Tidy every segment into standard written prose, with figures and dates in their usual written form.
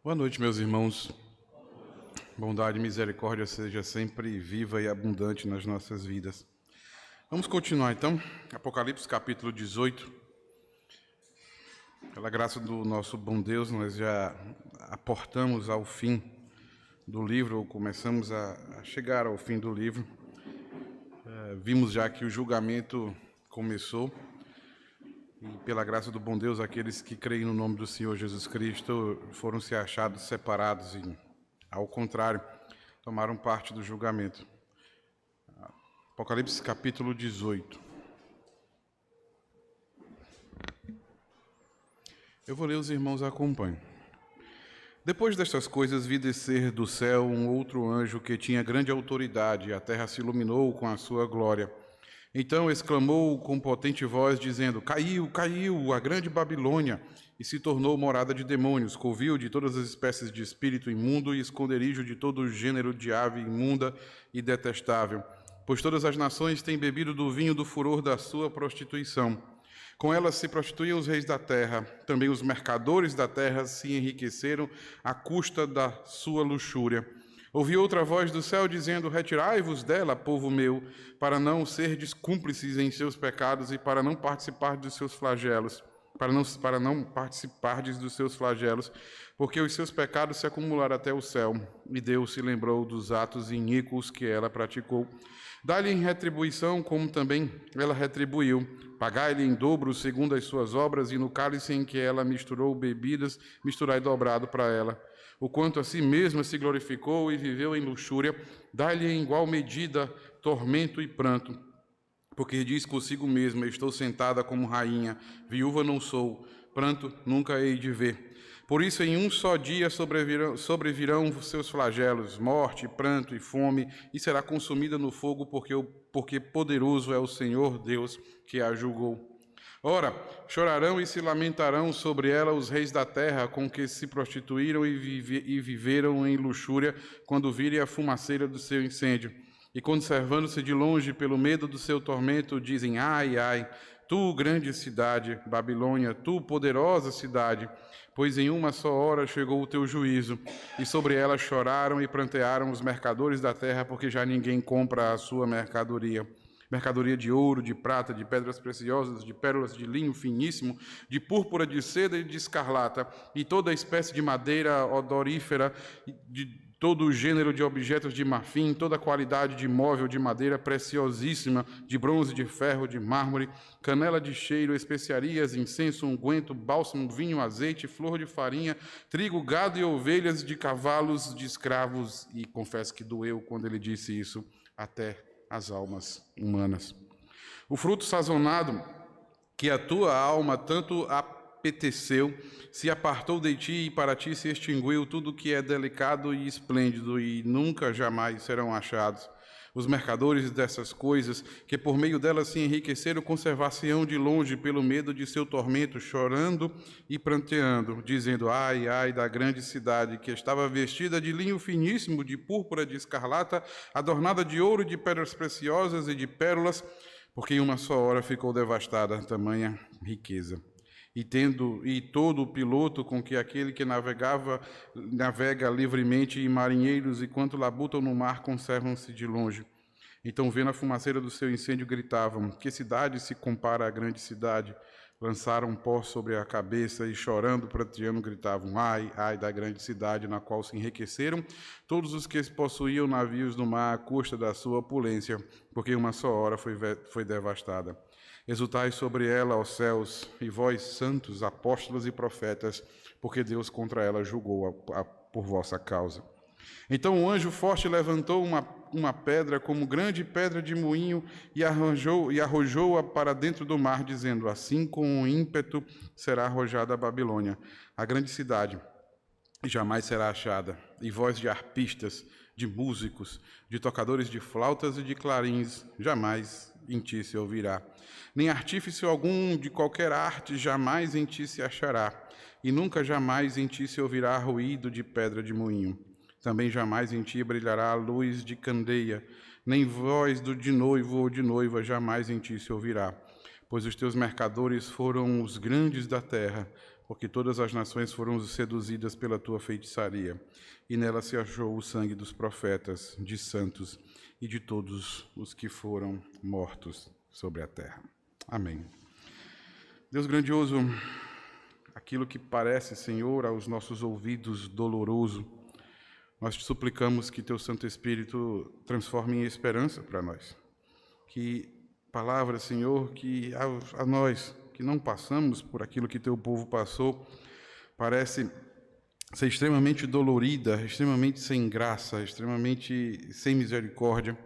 Boa noite, meus irmãos. Bondade e misericórdia seja sempre viva e abundante nas nossas vidas. Vamos continuar, então. Apocalipse, capítulo 18. Pela graça do nosso bom Deus, nós já aportamos ao fim do livro, ou começamos a chegar ao fim do livro. Vimos já que o julgamento começou. E pela graça do bom Deus, aqueles que creem no nome do Senhor Jesus Cristo foram se achados separados e, ao contrário, tomaram parte do julgamento. Apocalipse capítulo 18. Eu vou ler, os irmãos acompanhem. Depois destas coisas vi descer do céu um outro anjo que tinha grande autoridade, e a terra se iluminou com a sua glória. Então exclamou com potente voz, dizendo: Caiu, caiu a grande Babilônia, e se tornou morada de demônios, covil de todas as espécies de espírito imundo e esconderijo de todo gênero de ave imunda e detestável. Pois todas as nações têm bebido do vinho do furor da sua prostituição. Com ela se prostituíam os reis da terra, também os mercadores da terra se enriqueceram à custa da sua luxúria. Ouvi outra voz do céu dizendo: Retirai-vos dela, povo meu, para não serdes cúmplices em seus pecados e para não participar dos seus flagelos, para não participardes dos seus flagelos, porque os seus pecados se acumularam até o céu, e Deus se lembrou dos atos iníquos que ela praticou. Dá-lhe em retribuição, como também ela retribuiu. Pagai-lhe em dobro segundo as suas obras, e no cálice em que ela misturou bebidas, misturai dobrado para ela. O quanto a si mesma se glorificou e viveu em luxúria, dá-lhe em igual medida tormento e pranto. Porque diz consigo mesma: estou sentada como rainha, viúva não sou, pranto nunca hei de ver. Por isso, em um só dia sobrevirão os seus flagelos, morte, pranto e fome, e será consumida no fogo, porque poderoso é o Senhor Deus que a julgou. Ora, chorarão e se lamentarão sobre ela os reis da terra, com que se prostituíram e viveram em luxúria, quando virem a fumaceira do seu incêndio. E conservando-se de longe pelo medo do seu tormento, dizem: ai, ai, tu grande cidade, Babilônia, tu poderosa cidade, pois em uma só hora chegou o teu juízo. E sobre ela choraram e prantearam os mercadores da terra, porque já ninguém compra a sua mercadoria. Mercadoria de ouro, de prata, de pedras preciosas, de pérolas de linho finíssimo, de púrpura, de seda e de escarlata, e toda espécie de madeira odorífera, de todo gênero de objetos de marfim, toda qualidade de móvel de madeira preciosíssima, de bronze, de ferro, de mármore, canela de cheiro, especiarias, incenso, unguento, bálsamo, vinho, azeite, flor de farinha, trigo, gado e ovelhas, de cavalos, de escravos. E confesso que doeu quando ele disse isso, até as almas humanas. O fruto sazonado que a tua alma tanto apeteceu se apartou de ti, e para ti se extinguiu tudo que é delicado e esplêndido, e nunca jamais serão achados. Os mercadores dessas coisas, que por meio delas se enriqueceram, conservar-se-ão de longe pelo medo de seu tormento, chorando e pranteando, dizendo: ai, ai da grande cidade, que estava vestida de linho finíssimo, de púrpura, de escarlata, adornada de ouro, de pedras preciosas e de pérolas, porque em uma só hora ficou devastada tamanha riqueza. E todo o piloto com que aquele que navega livremente, e marinheiros, e quanto labutam no mar, conservam-se de longe. Então, vendo a fumaceira do seu incêndio, gritavam: que cidade se compara à grande cidade? Lançaram pó sobre a cabeça e, chorando, pranteando, gritavam: ai, ai da grande cidade, na qual se enriqueceram todos os que possuíam navios no mar à custa da sua opulência, porque em uma só hora foi devastada. Exultai sobre ela, ó céus, e vós, santos, apóstolos e profetas, porque Deus contra ela julgou por vossa causa. Então o anjo forte levantou uma pedra como grande pedra de moinho e arrojou-a para dentro do mar, dizendo: assim com ímpeto será arrojada a Babilônia, a grande cidade, e jamais será achada. E voz de arpistas, de músicos, de tocadores de flautas e de clarins, jamais em ti se ouvirá. Nem artífice algum de qualquer arte jamais em ti se achará, e nunca jamais em ti se ouvirá ruído de pedra de moinho. Também jamais em ti brilhará a luz de candeia, nem voz de noivo ou de noiva jamais em ti se ouvirá. Pois os teus mercadores foram os grandes da terra, porque todas as nações foram seduzidas pela tua feitiçaria, e nela se achou o sangue dos profetas, de santos e de todos os que foram mortos sobre a terra. Amém. Deus grandioso, aquilo que parece, Senhor, aos nossos ouvidos doloroso, nós te suplicamos que teu Santo Espírito transforme em esperança para nós. Que palavra, Senhor, que a nós, que não passamos por aquilo que teu povo passou, parece ser extremamente dolorida, extremamente sem graça, extremamente sem misericórdia.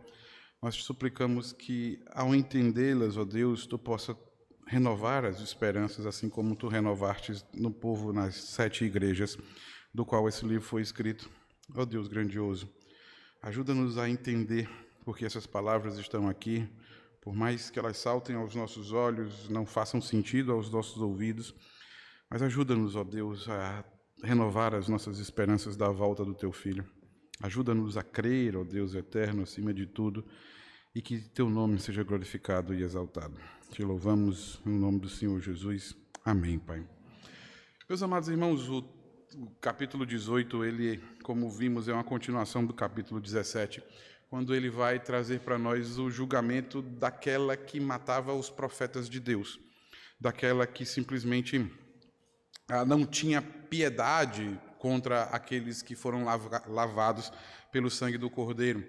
Nós te suplicamos que, ao entendê-las, ó Deus, tu possa renovar as esperanças, assim como tu renovaste no povo nas 7 igrejas, do qual esse livro foi escrito. Ó Deus grandioso, ajuda-nos a entender porque essas palavras estão aqui, por mais que elas saltem aos nossos olhos, não façam sentido aos nossos ouvidos, mas ajuda-nos, ó Deus, a renovar as nossas esperanças da volta do teu Filho. Ajuda-nos a crer, ó Deus eterno, acima de tudo, e que teu nome seja glorificado e exaltado. Te louvamos em nome do Senhor Jesus. Amém, Pai. Meus amados irmãos, o capítulo 18, ele, como vimos, é uma continuação do capítulo 17, quando ele vai trazer para nós o julgamento daquela que matava os profetas de Deus, daquela que simplesmente não tinha piedade contra aqueles que foram lavados pelo sangue do Cordeiro.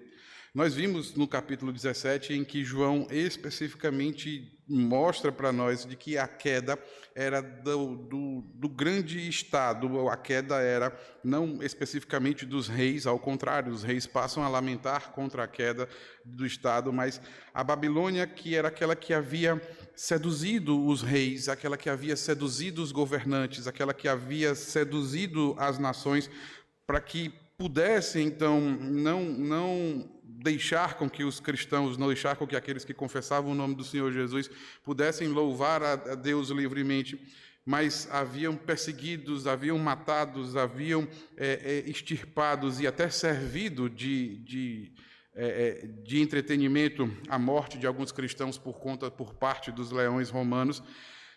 Nós vimos no capítulo 17 em que João especificamente mostra para nós de que a queda era do grande estado, a queda era não especificamente dos reis, ao contrário, os reis passam a lamentar contra a queda do estado, mas a Babilônia, que era aquela que havia seduzido os reis, aquela que havia seduzido os governantes, aquela que havia seduzido as nações para que pudessem, então, não deixar com que os cristãos, não deixar com que aqueles que confessavam o nome do Senhor Jesus pudessem louvar a Deus livremente, mas haviam perseguidos, haviam matados, haviam extirpados e até servido de entretenimento à morte de alguns cristãos por parte dos leões romanos.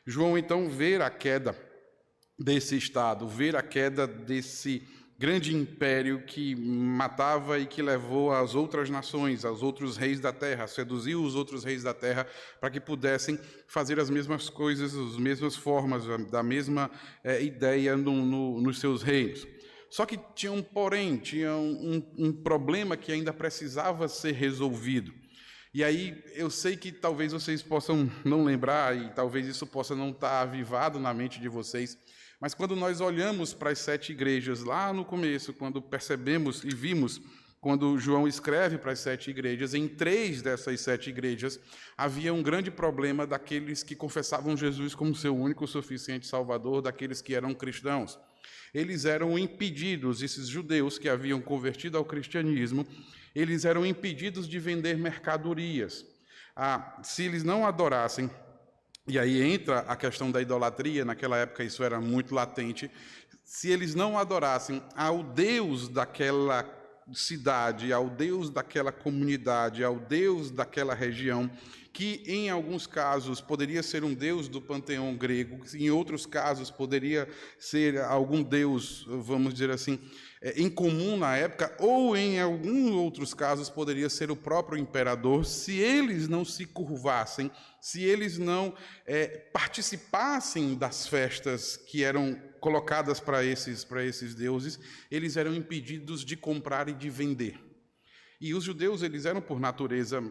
João, então, vê a queda desse Estado, vê a queda desse grande império que matava e que levou as outras nações, aos outros reis da terra, seduziu os outros reis da terra para que pudessem fazer as mesmas coisas, as mesmas formas, da mesma ideia nos seus reinos. Só que tinha um porém, tinha um problema que ainda precisava ser resolvido. E aí eu sei que talvez vocês possam não lembrar e talvez isso possa não estar avivado na mente de vocês, mas quando nós olhamos para as 7 igrejas, lá no começo, quando percebemos e vimos, quando João escreve para as 7 igrejas, em 3 dessas 7 igrejas, havia um grande problema daqueles que confessavam Jesus como seu único suficiente Salvador, daqueles que eram cristãos. Eles eram impedidos, esses judeus que haviam convertido ao cristianismo, eles eram impedidos de vender mercadorias. Se eles não adorassem, e aí entra a questão da idolatria, naquela época isso era muito latente, se eles não adorassem ao Deus daquela cidade, ao Deus daquela comunidade, ao Deus daquela região, que em alguns casos poderia ser um Deus do panteão grego, em outros casos poderia ser algum Deus, vamos dizer assim, incomum na época, ou em alguns outros casos poderia ser o próprio imperador, se eles não se curvassem, se eles não participassem das festas que eram colocadas para esses deuses, eles eram impedidos de comprar e de vender. E os judeus, eles eram por natureza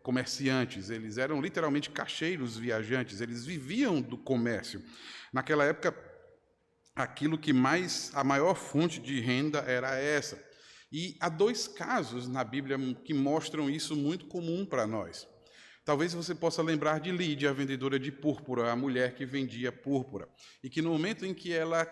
comerciantes, eles eram literalmente cacheiros viajantes, eles viviam do comércio. Naquela época, aquilo que a maior fonte de renda era essa. E há 2 casos na Bíblia que mostram isso muito comum para nós. Talvez você possa lembrar de Lídia, a vendedora de púrpura, a mulher que vendia púrpura, e que no momento em que ela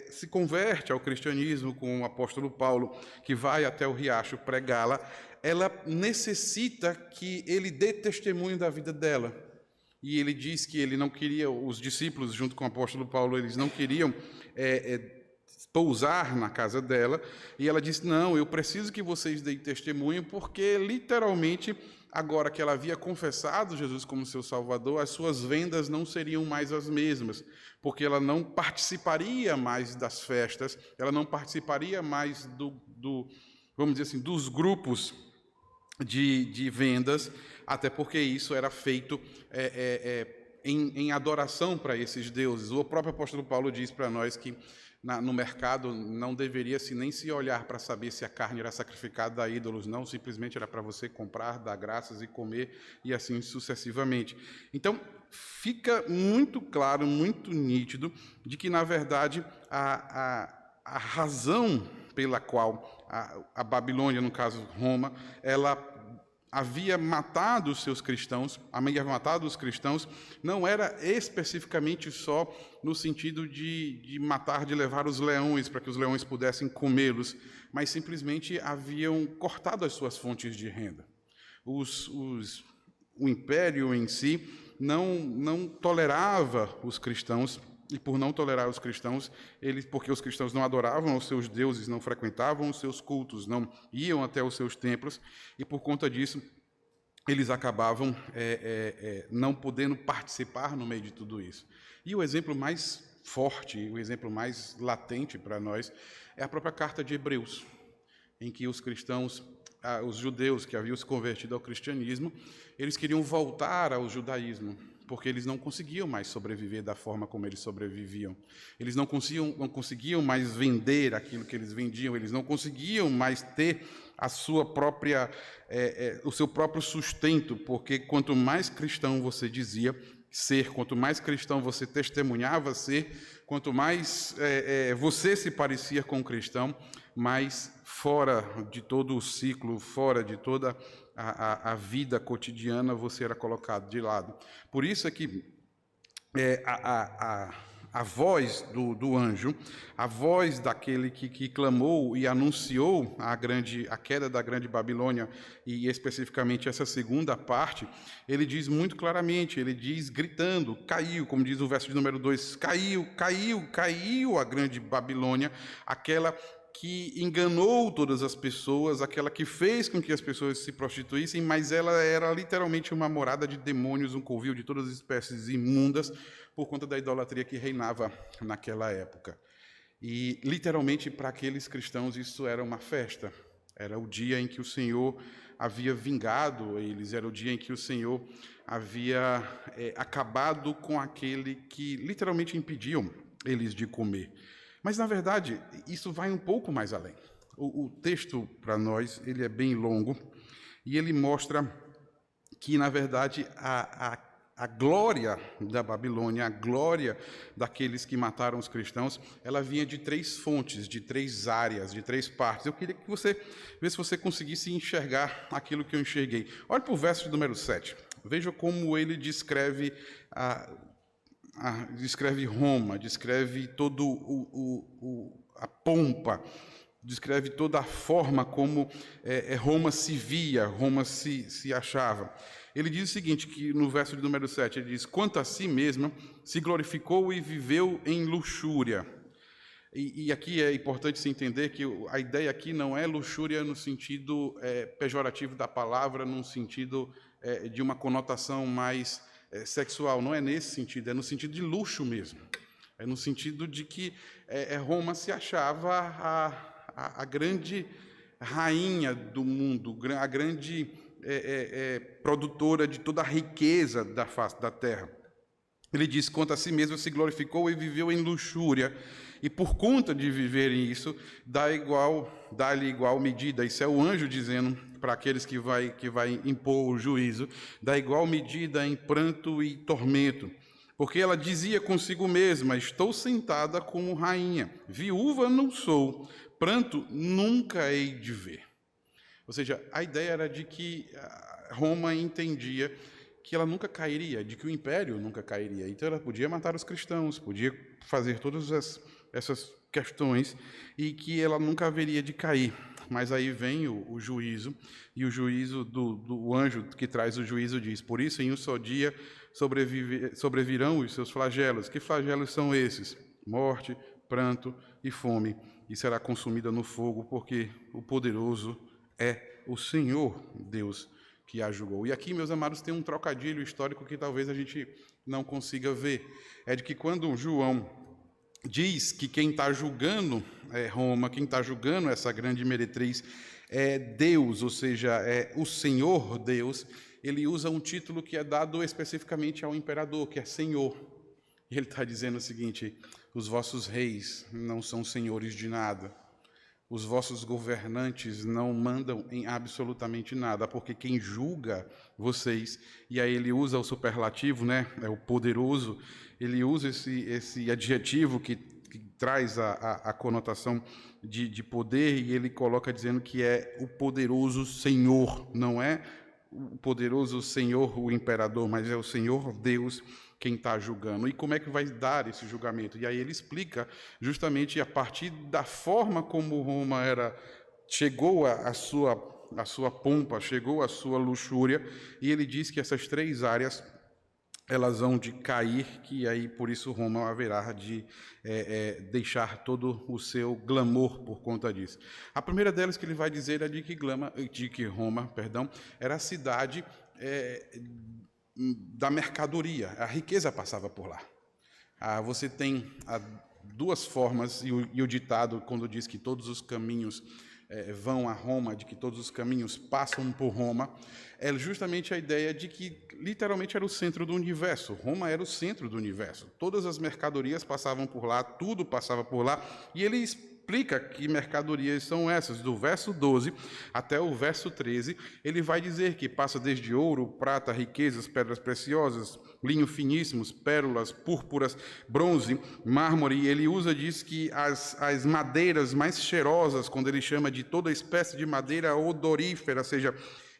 se converte ao cristianismo com o apóstolo Paulo, que vai até o riacho pregá-la, ela necessita que ele dê testemunho da vida dela. E ele diz que ele não queria, os discípulos, junto com o apóstolo Paulo, eles não queriam pousar na casa dela, e ela disse, não, eu preciso que vocês deem testemunho, porque literalmente agora que ela havia confessado Jesus como seu Salvador, as suas vendas não seriam mais as mesmas, porque ela não participaria mais das festas, ela não participaria mais vamos dizer assim, dos grupos de vendas, até porque isso era feito em adoração para esses deuses. O próprio apóstolo Paulo diz para nós que no mercado não deveria nem se olhar para saber se a carne era sacrificada a ídolos, não, simplesmente era para você comprar, dar graças e comer, e assim sucessivamente. Então, fica muito claro, muito nítido, de que, na verdade, a razão pela qual a Babilônia, no caso Roma, ela havia matado os seus cristãos, havia matado os cristãos, não era especificamente só no sentido de matar, de levar os leões, para que os leões pudessem comê-los, mas simplesmente haviam cortado as suas fontes de renda. O império em si não tolerava os cristãos, e por não tolerar os cristãos, porque os cristãos não adoravam os seus deuses, não frequentavam os seus cultos, não iam até os seus templos, e por conta disso, eles acabavam não podendo participar no meio de tudo isso. E o exemplo mais forte, o exemplo mais latente para nós, é a própria carta de Hebreus, em que os cristãos, os judeus que haviam se convertido ao cristianismo, eles queriam voltar ao judaísmo, porque eles não conseguiam mais sobreviver da forma como eles sobreviviam. Eles não conseguiam mais vender aquilo que eles vendiam, eles não conseguiam mais ter a sua própria, o seu próprio sustento, porque quanto mais cristão você dizia ser, quanto mais cristão você testemunhava ser, quanto mais você se parecia com o cristão, mais fora de todo o ciclo, fora de toda a vida cotidiana, você era colocado de lado. Por isso é que a voz do anjo, a voz daquele que clamou e anunciou a queda da grande Babilônia, e especificamente essa segunda parte, ele diz muito claramente, ele diz gritando, caiu, como diz o verso de número 2, caiu a grande Babilônia, aquela que enganou todas as pessoas, aquela que fez com que as pessoas se prostituíssem, mas ela era literalmente uma morada de demônios, um covil de todas as espécies imundas, por conta da idolatria que reinava naquela época. E, literalmente, para aqueles cristãos, isso era uma festa. Era o dia em que o Senhor havia vingado eles, era o dia em que o Senhor havia acabado com aquele que literalmente impediam eles de comer. Mas, na verdade, isso vai um pouco mais além. O texto, para nós, ele é bem longo, e ele mostra que, na verdade, a glória da Babilônia, a glória daqueles que mataram os cristãos, ela vinha de 3 fontes, de 3 áreas, de 3 partes. Eu queria que você, ver se você conseguisse enxergar aquilo que eu enxerguei. Olha para o verso de número 7. Veja como ele descreve descreve Roma, descreve todo a pompa, descreve toda a forma como Roma se via, Roma se achava. Ele diz o seguinte, que no verso de número 7, ele diz, quanto a si mesma, se glorificou e viveu em luxúria. E aqui é importante se entender que a ideia aqui não é luxúria no sentido pejorativo da palavra, num sentido de uma conotação mais sexual, não é nesse sentido, é no sentido de luxo mesmo. É no sentido de que Roma se achava a grande rainha do mundo, a grande produtora de toda a riqueza da face da terra. Ele diz, quanto a si mesmo se glorificou e viveu em luxúria, e por conta de viver isso, dá-lhe igual medida. Isso é o anjo dizendo para aqueles que vai impor o juízo, dá igual medida em pranto e tormento. Porque ela dizia consigo mesma, estou sentada como rainha, viúva não sou, pranto nunca hei de ver. Ou seja, a ideia era de que Roma entendia que ela nunca cairia, de que o império nunca cairia. Então ela podia matar os cristãos, podia fazer todas essas questões, e que ela nunca haveria de cair. Mas aí vem o juízo, e o juízo do anjo que traz o juízo diz, por isso em um só dia sobrevirão os seus flagelos. Que flagelos são esses? Morte, pranto e fome, e será consumida no fogo, porque o poderoso é o Senhor Deus que a julgou. E aqui, meus amados, tem um trocadilho histórico que talvez a gente não consiga ver. É de que quando João diz que quem está julgando Roma, quem está julgando essa grande meretriz é Deus, ou seja, é o Senhor Deus, ele usa um título que é dado especificamente ao imperador, que é Senhor. E ele está dizendo o seguinte: os vossos reis não são senhores de nada. Os vossos governantes não mandam em absolutamente nada, porque quem julga vocês, e aí ele usa o superlativo, né, é o poderoso, ele usa esse adjetivo que traz a conotação de poder, e ele coloca dizendo que é o poderoso Senhor, não é o poderoso Senhor, o imperador, mas é o Senhor Deus quem está julgando. E como é que vai dar esse julgamento? E aí ele explica justamente a partir da forma como Roma chegou à sua pompa, chegou à sua luxúria, e ele diz que essas três áreas elas vão de cair, que aí por isso Roma haverá de deixar todo o seu glamour por conta disso. A primeira delas que ele vai dizer é de que Roma, era a cidade da mercadoria, a riqueza passava por lá. Você tem duas formas, e o ditado, quando diz que todos os caminhos vão a Roma, de que todos os caminhos passam por Roma, é justamente a ideia de que literalmente era o centro do universo. Roma era o centro do universo. Todas as mercadorias passavam por lá, tudo passava por lá, e ele explica que mercadorias são essas. Do verso 12 até o verso 13, ele vai dizer que passa desde ouro, prata, riquezas, pedras preciosas, linho finíssimos, pérolas, púrpuras, bronze, mármore, e ele diz que as madeiras mais cheirosas, quando ele chama de toda espécie de madeira odorífera, ou seja,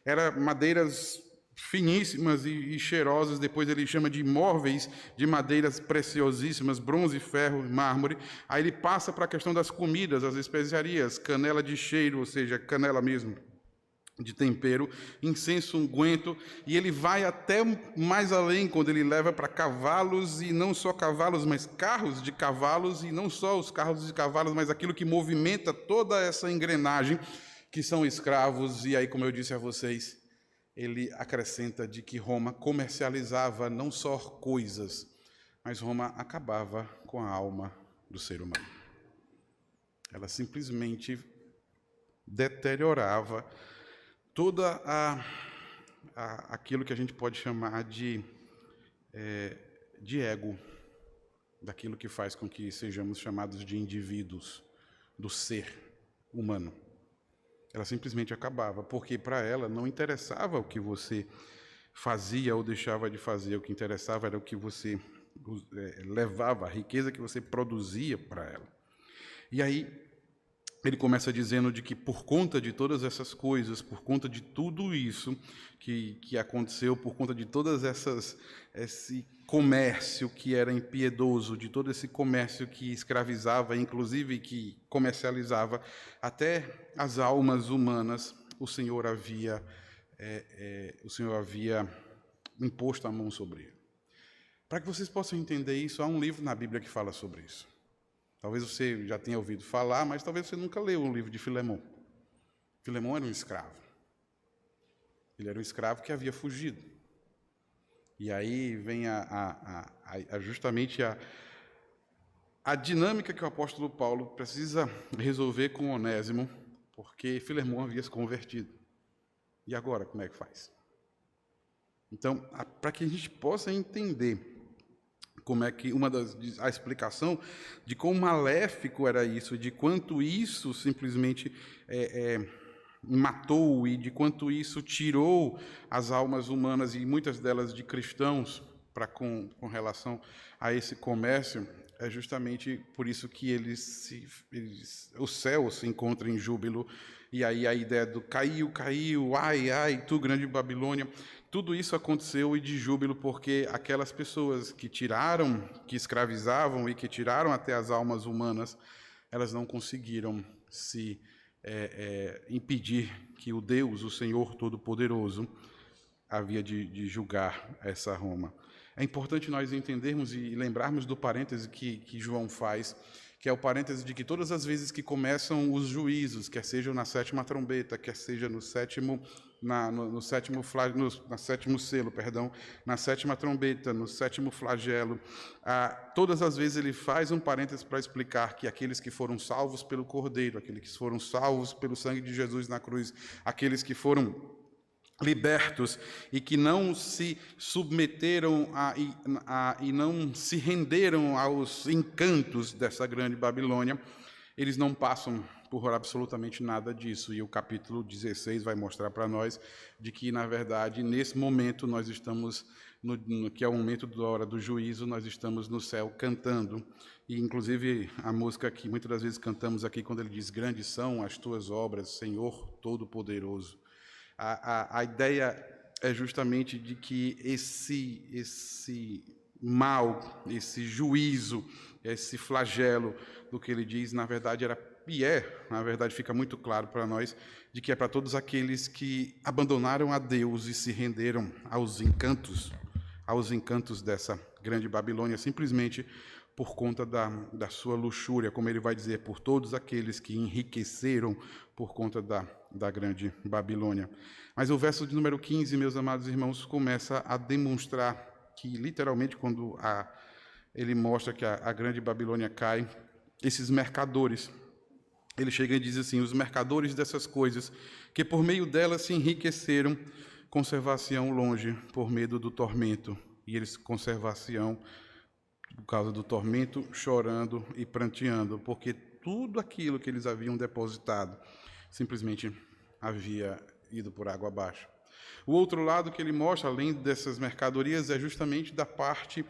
eram madeiras finíssimas e cheirosas, depois ele chama de móveis de madeiras preciosíssimas, bronze, ferro, mármore. Aí ele passa para a questão das comidas, as especiarias, canela de cheiro, ou seja, canela mesmo, de tempero, incenso, unguento, e ele vai até mais além, quando ele leva para cavalos, e não só cavalos, mas carros de cavalos, e não só os carros de cavalos, mas aquilo que movimenta toda essa engrenagem, que são escravos. E aí, como eu disse a vocês, ele acrescenta de que Roma comercializava não só coisas, mas Roma acabava com a alma do ser humano. Ela simplesmente deteriorava toda aquilo que a gente pode chamar de ego, daquilo que faz com que sejamos chamados de indivíduos, do ser humano. Ela simplesmente acabava, porque para ela não interessava o que você fazia ou deixava de fazer, o que interessava era o que você levava, a riqueza que você produzia para ela. E aí ele começa dizendo de que por conta de todas essas coisas, por conta de tudo isso que aconteceu, por conta de todas esse comércio que era impiedoso, de todo esse comércio que escravizava, inclusive que comercializava até as almas humanas, o Senhor havia imposto a mão sobre ele. Para que vocês possam entender isso, há um livro na Bíblia que fala sobre isso. Talvez você já tenha ouvido falar, mas talvez você nunca leu o livro de Filemão. Filemão era um escravo. Ele era um escravo que havia fugido. E aí vem justamente a dinâmica que o apóstolo Paulo precisa resolver com Onésimo, porque Filemão havia se convertido. E agora, como é que faz? Então, para que a gente possa entender como é que a explicação de quão maléfico era isso, de quanto isso simplesmente matou e de quanto isso tirou as almas humanas, e muitas delas de cristãos, com relação a esse comércio, é justamente por isso que o céu se encontra em júbilo. E aí a ideia do caiu, ai, tu grande Babilônia, tudo isso aconteceu e de júbilo, porque aquelas pessoas que escravizavam e que tiraram até as almas humanas, elas não conseguiram se impedir que o Deus, o Senhor Todo-Poderoso, havia de julgar essa Roma. É importante nós entendermos e lembrarmos do parêntese que João faz, que é o parêntese de que todas as vezes que começam os juízos, quer sejam na sétima trombeta, quer seja no sétimo selo, perdão, na sétima trombeta, no sétimo flagelo, todas as vezes ele faz um parêntese para explicar que aqueles que foram salvos pelo Cordeiro, aqueles que foram salvos pelo sangue de Jesus na cruz, aqueles que foram libertos e que não se submeteram e não se renderam aos encantos dessa grande Babilônia, eles não passam por absolutamente nada disso. E o capítulo 16 vai mostrar para nós de que, na verdade, nesse momento nós estamos, que é o momento da hora do juízo, nós estamos no céu cantando. E, inclusive, a música que muitas das vezes cantamos aqui, quando ele diz: grandes são as tuas obras, Senhor Todo-Poderoso. A ideia é justamente de que esse mal, esse juízo, esse flagelo do que ele diz, na verdade na verdade fica muito claro para nós, de que é para todos aqueles que abandonaram a Deus e se renderam aos encantos dessa grande Babilônia, simplesmente por conta da sua luxúria, como ele vai dizer, por todos aqueles que enriqueceram por conta da grande Babilônia. Mas o verso de número 15, meus amados irmãos, começa a demonstrar que, literalmente, quando ele mostra que a grande Babilônia cai, esses mercadores, ele chega e diz assim: os mercadores dessas coisas, que por meio delas se enriqueceram, conservar-se-ão longe por medo do tormento, e eles conservar-se-ão por causa do tormento, chorando e pranteando, porque tudo aquilo que eles haviam depositado simplesmente havia ido por água abaixo. O outro lado que ele mostra, além dessas mercadorias, é justamente da parte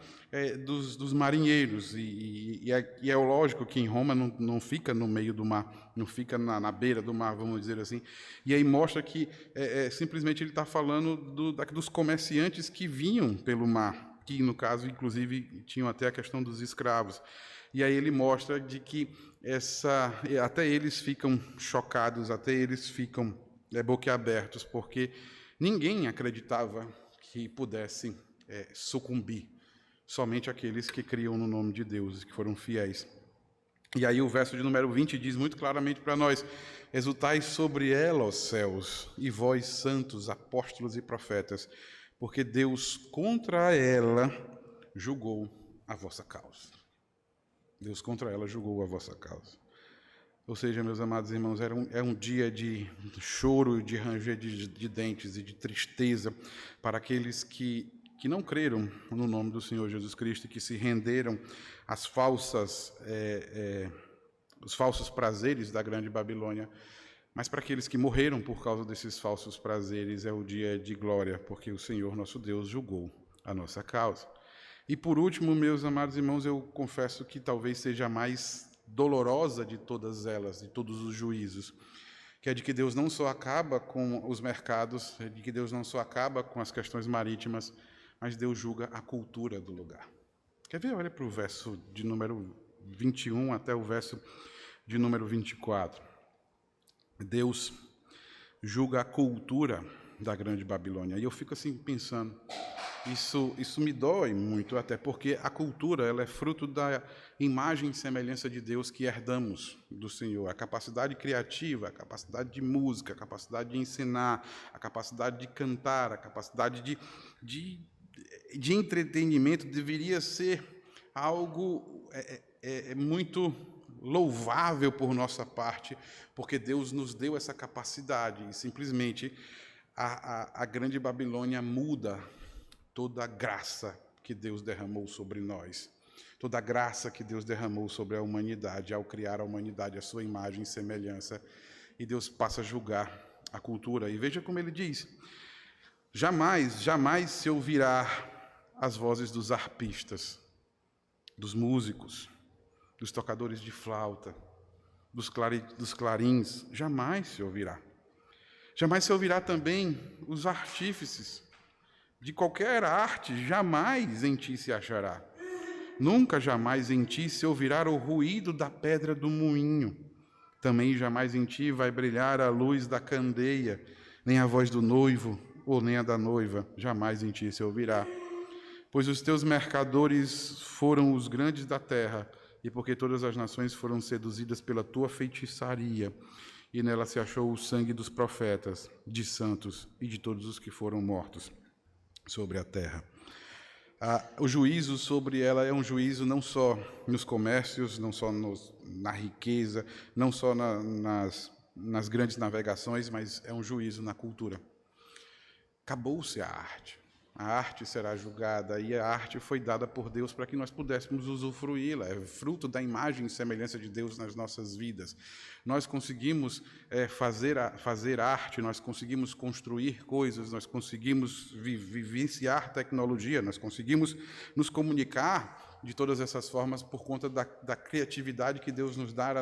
dos marinheiros. E é lógico que em Roma não fica no meio do mar, não fica na beira do mar, vamos dizer assim. E aí mostra que simplesmente ele está falando dos comerciantes que vinham pelo mar, que no caso, inclusive, tinham até a questão dos escravos. E aí ele mostra de que até eles ficam chocados, até eles ficam boquiabertos, porque ninguém acreditava que pudesse sucumbir, somente aqueles que criam no nome de Deus, que foram fiéis. E aí o verso de número 20 diz muito claramente para nós: exultai sobre ela, ó céus, e vós, santos, apóstolos e profetas, porque Deus contra ela julgou a vossa causa. Deus contra ela julgou a vossa causa. Ou seja, meus amados irmãos, é um dia de choro, de ranger de dentes e de tristeza para aqueles que não creram no nome do Senhor Jesus Cristo, que se renderam às os falsos prazeres da grande Babilônia. Mas para aqueles que morreram por causa desses falsos prazeres, é o dia de glória, porque o Senhor nosso Deus julgou a nossa causa. E por último, meus amados irmãos, eu confesso que talvez seja a mais dolorosa de todas elas, de todos os juízos, que é de que Deus não só acaba com os mercados, de que Deus não só acaba com as questões marítimas, mas Deus julga a cultura do lugar. Quer ver? Olha para o verso de número 21 até o verso de número 24. Deus julga a cultura da grande Babilônia. E eu fico assim pensando, isso me dói muito, até porque a cultura ela é fruto da imagem e semelhança de Deus que herdamos do Senhor. A capacidade criativa, a capacidade de música, a capacidade de ensinar, a capacidade de cantar, a capacidade de entretenimento deveria ser algo muito louvável por nossa parte, porque Deus nos deu essa capacidade e simplesmente a grande Babilônia muda toda a graça que Deus derramou sobre nós, toda a graça que Deus derramou sobre a humanidade ao criar a humanidade à sua imagem e semelhança, e Deus passa a julgar a cultura. E veja como ele diz: jamais, jamais se ouvirá as vozes dos arpistas, dos músicos, dos tocadores de flauta, dos clarins, jamais se ouvirá. Jamais se ouvirá também os artífices de qualquer arte, jamais em ti se achará. Nunca, jamais em ti se ouvirá o ruído da pedra do moinho. Também jamais em ti vai brilhar a luz da candeia, nem a voz do noivo, ou nem a da noiva, jamais em ti se ouvirá. Pois os teus mercadores foram os grandes da terra, e porque todas as nações foram seduzidas pela tua feitiçaria, e nela se achou o sangue dos profetas, de santos e de todos os que foram mortos sobre a terra. O juízo sobre ela é um juízo não só nos comércios, não só na riqueza, não só nas grandes navegações, mas é um juízo na cultura. Acabou-se a arte. A arte será julgada, e a arte foi dada por Deus para que nós pudéssemos usufruí-la. É fruto da imagem e semelhança de Deus nas nossas vidas. Nós conseguimos fazer arte, nós conseguimos construir coisas, nós conseguimos vivenciar tecnologia, nós conseguimos nos comunicar de todas essas formas por conta da criatividade que Deus nos dá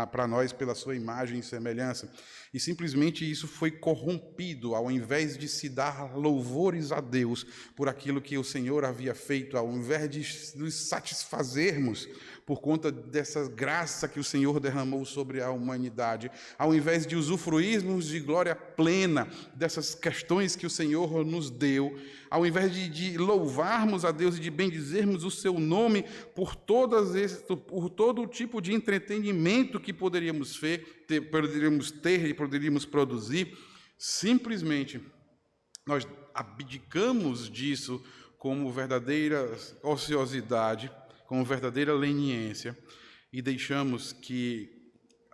para nós pela sua imagem e semelhança. E simplesmente isso foi corrompido, ao invés de se dar louvores a Deus por aquilo que o Senhor havia feito, ao invés de nos satisfazermos por conta dessa graça que o Senhor derramou sobre a humanidade, ao invés de usufruirmos de glória plena dessas questões que o Senhor nos deu, ao invés de louvarmos a Deus e de bendizermos o seu nome por todo tipo de entretenimento que poderíamos ter e poderíamos produzir, simplesmente nós abdicamos disso como verdadeira ociosidade, como verdadeira leniência, e deixamos que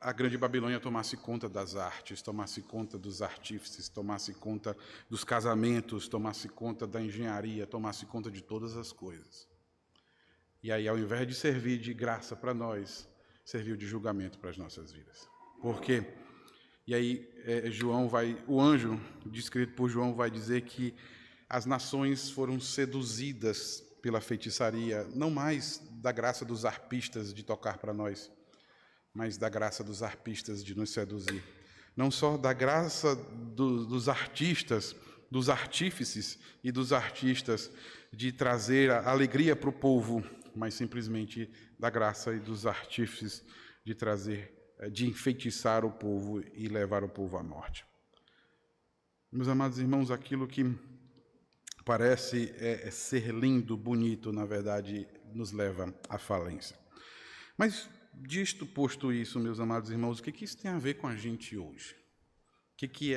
a grande Babilônia tomasse conta das artes, tomasse conta dos artífices, tomasse conta dos casamentos, tomasse conta da engenharia, tomasse conta de todas as coisas. E aí, ao invés de servir de graça para nós, serviu de julgamento para as nossas vidas. Por quê? E aí, o anjo, descrito por João, vai dizer que as nações foram seduzidas pela feitiçaria, não mais da graça dos arpistas de tocar para nós, mas da graça dos arpistas de nos seduzir. Não só da graça dos artistas, dos artífices e dos artistas de trazer a alegria para o povo, mas simplesmente da graça e dos artífices de enfeitiçar o povo e levar o povo à morte. Meus amados irmãos, aquilo que parece ser lindo, bonito, na verdade, nos leva à falência. Mas, posto isso, meus amados irmãos, o que isso tem a ver com a gente hoje? O que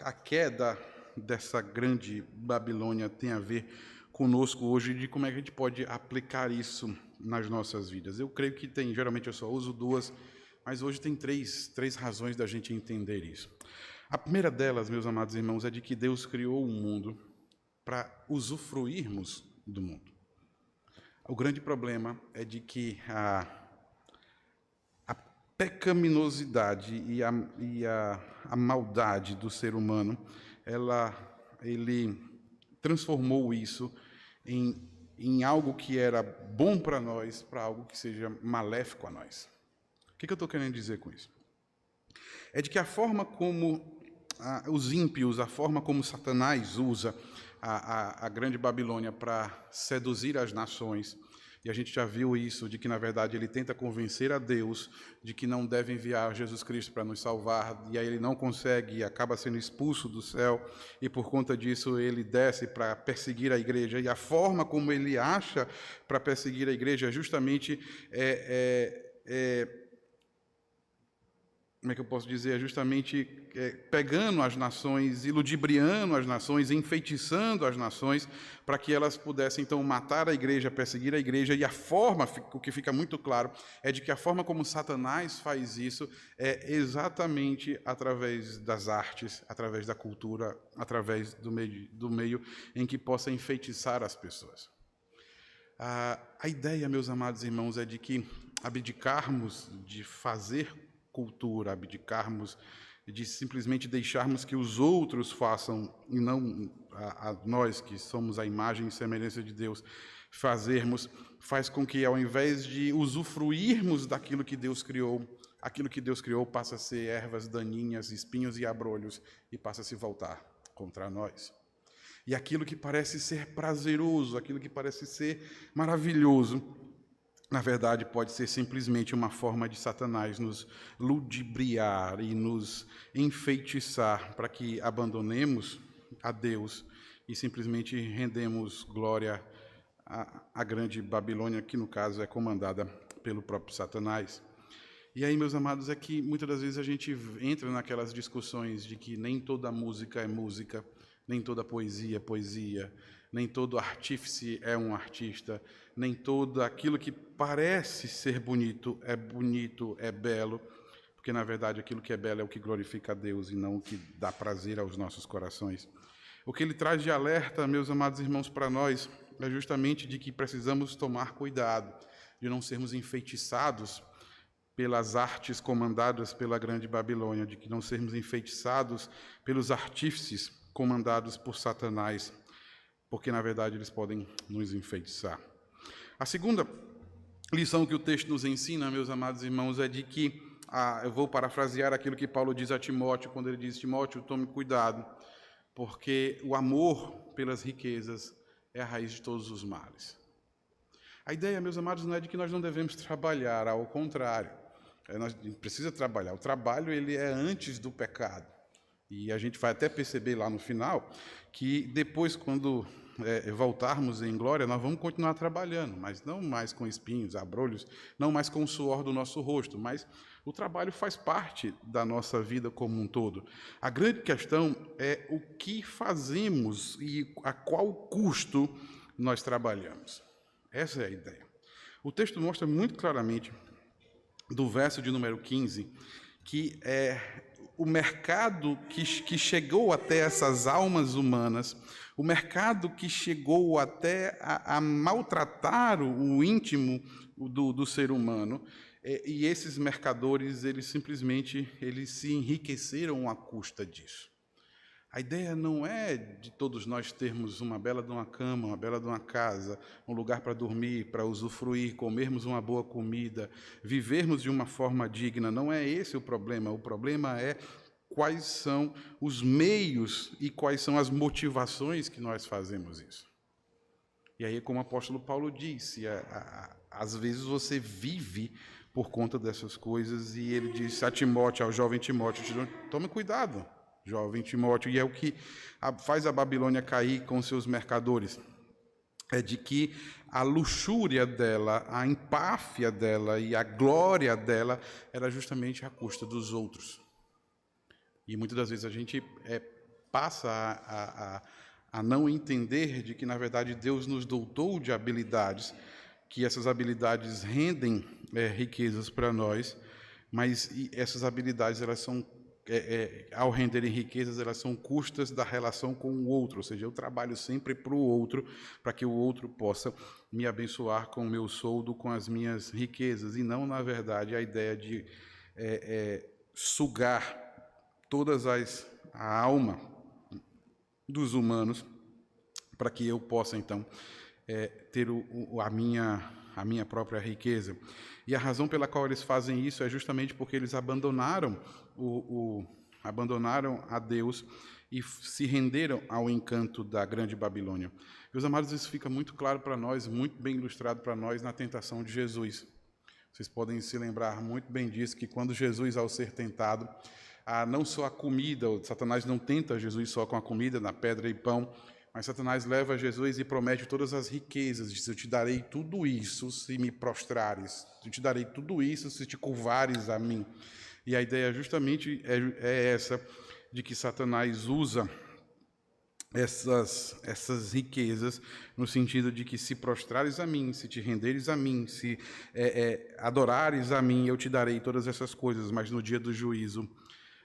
a queda dessa grande Babilônia tem a ver conosco hoje, e de como é que a gente pode aplicar isso nas nossas vidas? Eu creio que geralmente eu só uso duas, mas hoje tem três razões da gente entender isso. A primeira delas, meus amados irmãos, é de que Deus criou um mundo para usufruirmos do mundo. O grande problema é de que a pecaminosidade e a maldade do ser humano, ele transformou isso em algo que era bom para nós, para algo que seja maléfico a nós. O que eu estou querendo dizer com isso? É de que a forma como os ímpios, a forma como Satanás usa a grande Babilônia para seduzir as nações, e a gente já viu isso, de que, na verdade, ele tenta convencer a Deus de que não deve enviar Jesus Cristo para nos salvar, e aí ele não consegue e acaba sendo expulso do céu, e por conta disso ele desce para perseguir a igreja, e a forma como ele acha para perseguir a igreja é justamente como é que eu posso dizer? É justamente pegando as nações, iludibriando as nações, enfeitiçando as nações, para que elas pudessem, então, matar a igreja, perseguir a igreja. E o que fica muito claro, é de que a forma como Satanás faz isso é exatamente através das artes, através da cultura, através do meio em que possa enfeitiçar as pessoas. A ideia, meus amados irmãos, é de que abdicarmos de fazer cultura, abdicarmos de simplesmente deixarmos que os outros façam, e não a nós, que somos a imagem e semelhança de Deus, faz com que, ao invés de usufruirmos daquilo que Deus criou, aquilo que Deus criou passa a ser ervas daninhas, espinhos e abrolhos, e passa a se voltar contra nós. E aquilo que parece ser prazeroso, aquilo que parece ser maravilhoso, na verdade, pode ser simplesmente uma forma de Satanás nos ludibriar e nos enfeitiçar para que abandonemos a Deus e simplesmente rendemos glória a grande Babilônia, que no caso é comandada pelo próprio Satanás. E aí, meus amados, é que muitas das vezes a gente entra naquelas discussões de que nem toda música é música, nem toda poesia é poesia, nem todo artífice é um artista, nem todo aquilo que parece ser bonito, é belo, porque na verdade aquilo que é belo é o que glorifica a Deus e não o que dá prazer aos nossos corações. O que ele traz de alerta, meus amados irmãos, para nós é justamente de que precisamos tomar cuidado, de não sermos enfeitiçados pelas artes comandadas pela grande Babilônia, de que não sermos enfeitiçados pelos artífices comandados por Satanás, porque na verdade eles podem nos enfeitiçar. A segunda lição que o texto nos ensina, meus amados irmãos, é de que, eu vou parafrasear aquilo que Paulo diz a Timóteo, quando ele diz: Timóteo, tome cuidado, porque o amor pelas riquezas é a raiz de todos os males. A ideia, meus amados, não é de que nós não devemos trabalhar, ao contrário. Nós precisamos trabalhar. O trabalho, ele é antes do pecado. E a gente vai até perceber lá no final que depois, quando voltarmos em glória, nós vamos continuar trabalhando, mas não mais com espinhos, abrolhos, não mais com o suor do nosso rosto, mas o trabalho faz parte da nossa vida como um todo. A grande questão é o que fazemos e a qual custo nós trabalhamos. Essa é a ideia. O texto mostra muito claramente, do verso de número 15, que o mercado que chegou até essas almas humanas, o mercado que chegou até a maltratar o íntimo do ser humano, e esses mercadores, eles simplesmente se enriqueceram à custa disso. A ideia não é de todos nós termos uma bela de uma cama, uma bela de uma casa, um lugar para dormir, para usufruir, comermos uma boa comida, vivermos de uma forma digna. Não é esse o problema. O problema é quais são os meios e quais são as motivações que nós fazemos isso. E aí, como o apóstolo Paulo disse, às vezes você vive por conta dessas coisas, e ele disse a Timóteo, ao jovem Timóteo: tome cuidado, jovem Timóteo, e é o que faz a Babilônia cair com seus mercadores, é de que a luxúria dela, a empáfia dela e a glória dela era justamente à custa dos outros. E muitas das vezes a gente passa a não entender de que, na verdade, Deus nos dotou de habilidades, que essas habilidades rendem riquezas para nós, mas essas habilidades, elas são ao renderem riquezas, elas são custas da relação com o outro, ou seja, eu trabalho sempre para o outro, para que o outro possa me abençoar com o meu soldo, com as minhas riquezas, e não, na verdade, a ideia de sugar todas a alma dos humanos, para que eu possa, então, ter a minha própria riqueza. E a razão pela qual eles fazem isso é justamente porque eles abandonaram abandonaram a Deus e se renderam ao encanto da grande Babilônia. Meus amados, isso fica muito claro para nós, muito bem ilustrado para nós na tentação de Jesus. Vocês podem se lembrar muito bem disso, que quando Jesus, ao ser tentado, não só a comida, Satanás não tenta Jesus só com a comida, na pedra e pão, mas Satanás leva Jesus e promete todas as riquezas, diz: eu te darei tudo isso se me prostrares, eu te darei tudo isso se te curvares a mim. E a ideia justamente é essa, de que Satanás usa essas riquezas no sentido de que se prostrares a mim, se te renderes a mim, se adorares a mim, eu te darei todas essas coisas, mas no dia do juízo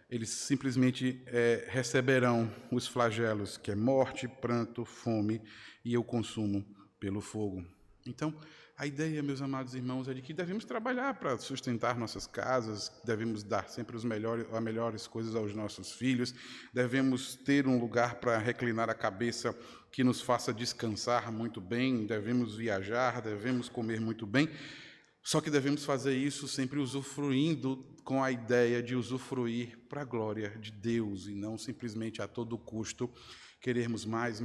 eles simplesmente receberão os flagelos, que é morte, pranto, fome e o consumo pelo fogo. Então, a ideia, meus amados irmãos, é de que devemos trabalhar para sustentar nossas casas, devemos dar sempre as melhores coisas aos nossos filhos, devemos ter um lugar para reclinar a cabeça que nos faça descansar muito bem, devemos viajar, devemos comer muito bem, só que devemos fazer isso sempre usufruindo com a ideia de usufruir para a glória de Deus e não simplesmente a todo custo querermos mais.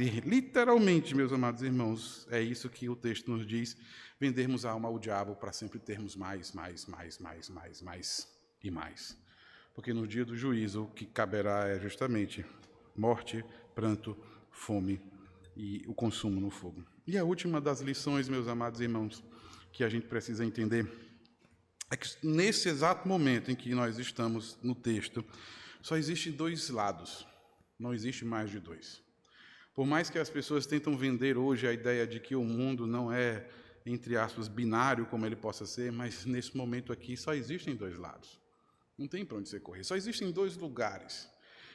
E literalmente, meus amados irmãos, é isso que o texto nos diz: vendermos a alma ao diabo para sempre termos mais e mais. Porque no dia do juízo o que caberá é justamente morte, pranto, fome e o consumo no fogo. E a última das lições, meus amados irmãos, que a gente precisa entender, é que nesse exato momento em que nós estamos no texto, só existem dois lados, não existe mais de dois. Por mais que as pessoas tentam vender hoje a ideia de que o mundo não é, entre aspas, binário como ele possa ser, mas nesse momento aqui só existem dois lados. Não tem para onde você correr, só existem dois lugares.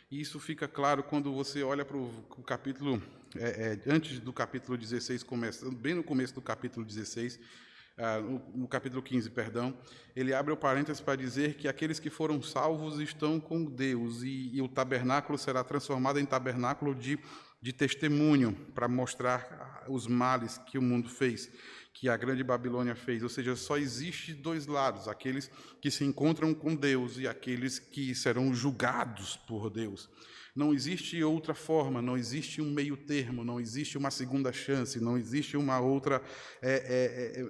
E isso fica claro quando você olha para o capítulo, antes do capítulo 16, bem no começo do capítulo 16, no capítulo 15, perdão, ele abre o parênteses para dizer que aqueles que foram salvos estão com Deus e o tabernáculo será transformado em tabernáculo de testemunho para mostrar os males que o mundo fez, que a grande Babilônia fez. Ou seja, só existe dois lados, aqueles que se encontram com Deus e aqueles que serão julgados por Deus. Não existe outra forma, não existe um meio termo, não existe uma segunda chance, não existe uma outra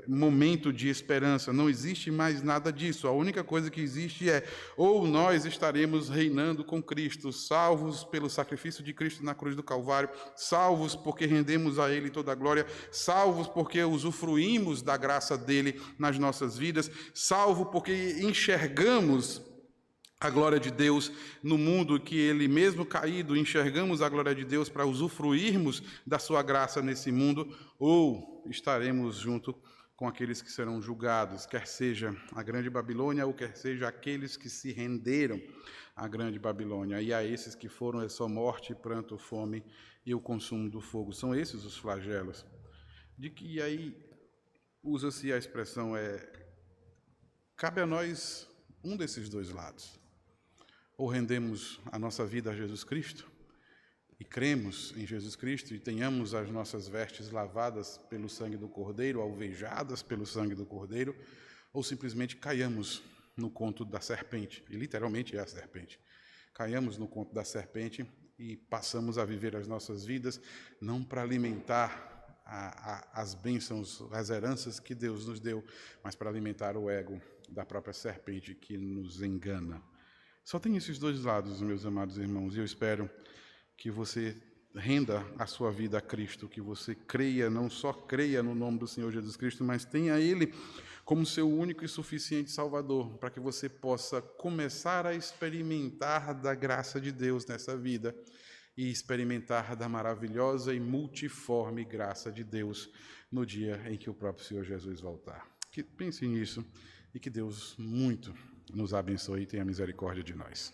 momento de esperança, não existe mais nada disso. A única coisa que existe é, ou nós estaremos reinando com Cristo, salvos pelo sacrifício de Cristo na cruz do Calvário, salvos porque rendemos a Ele toda a glória, salvos porque usufruímos da graça dEle nas nossas vidas, salvo porque enxergamos a glória de Deus no mundo que Ele mesmo caído, enxergamos a glória de Deus para usufruirmos da sua graça nesse mundo, ou estaremos junto com aqueles que serão julgados, quer seja a grande Babilônia ou quer seja aqueles que se renderam à grande Babilônia. E a esses que foram é só morte, pranto, fome e o consumo do fogo. São esses os flagelos. E aí usa-se a expressão, cabe a nós um desses dois lados. Ou rendemos a nossa vida a Jesus Cristo e cremos em Jesus Cristo e tenhamos as nossas vestes lavadas pelo sangue do Cordeiro, alvejadas pelo sangue do Cordeiro, ou simplesmente caiamos no conto da serpente, e literalmente é a serpente. Caiamos no conto da serpente e passamos a viver as nossas vidas não para alimentar as bênçãos, as heranças que Deus nos deu, mas para alimentar o ego da própria serpente que nos engana. Só tem esses dois lados, meus amados irmãos, e eu espero que você renda a sua vida a Cristo, que você creia, não só creia no nome do Senhor Jesus Cristo, mas tenha Ele como seu único e suficiente Salvador, para que você possa começar a experimentar da graça de Deus nessa vida e experimentar da maravilhosa e multiforme graça de Deus no dia em que o próprio Senhor Jesus voltar. Que pense nisso e que Deus muito nos abençoe e tenha misericórdia de nós.